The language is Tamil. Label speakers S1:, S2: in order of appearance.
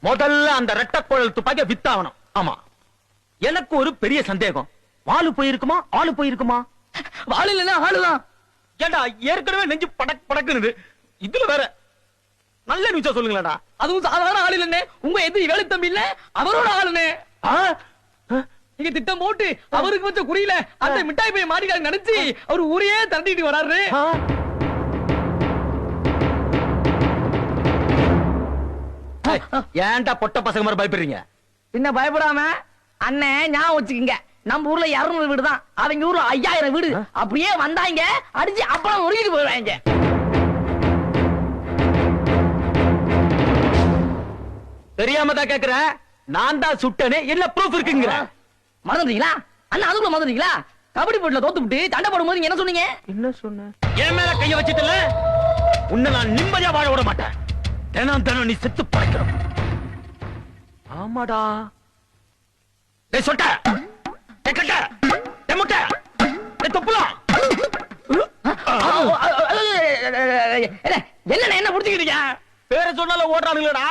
S1: முதல்ல அந்த ரெட்டக்குழல் துப்பாக்கிய வித்தாகணும். ஆமா, எனக்கு ஒரு பெரிய சந்தேகம். வாளு போயிருக்குமா, ஆளு போயிருக்குமா?
S2: வாளு இல்லன்னா ஆளுதான்.
S1: ஏண்டா ஏற்கனவே நெஞ்சு படக் படக்குது, இதுல வேற நல்ல நியூஸா சொல்லுங்களேடா.
S2: அதுவும் சாதாரண ஆளு இல்லண்ணே, உங்க எதிரி வேலை தம்பி இல்ல, அவரோட ஆளுனே. நீங்க திட்டம் போட்டு அவருக்கு வச்ச குறியில அந்த மிட்டாய் போய் மாட்டிக்காங்க நினைச்சு அவர் ஊரையே தரட்டிட்டு வராரு.
S1: ஏன்டா பொட்ட பசங்க மாதிரி பயப்படுறீங்க?
S2: என்ன பயப்படாம அண்ணே ஞாபகம் வச்சுக்கீங்க, நம்ம ஊர்ல 200 வீடு தான், அவங்க ஊர்ல 5000 வீடு. அப்படியே வந்தாங்க அடிச்சு அப்புறம் உருகிட்டு போயிடுவாங்க.
S1: தெரியாம தான் கேக்குறேன், நான் தான் சுட்டனே, என்ன ப்ரூஃப் இருக்குங்கிற?
S2: மறந்துட்டீங்களா அண்ணா? அதுக்குள்ள மறந்துட்டீங்களா? கபடி போட்டில தோத்துட்டு சண்டை போடும்போது நீங்க என்ன சொன்னீங்க?
S1: என்ன சொன்ன? என் மேல கைய வச்சிட்டல, உன்னை நான் நிம்மதியா வாழ விட மாட்டேன். தினம் தினம் நீ செத்து படைக்கணும். ஆமாடா. டேய் சொட்ட, டேய் கட்ட, டேய் முட்டை, டேய் தொப்புலாம்.
S2: என்ன புடிச்சுக்கிட்டீங்க?
S1: பேரை சொன்னால ஓடுறானுங்களடா.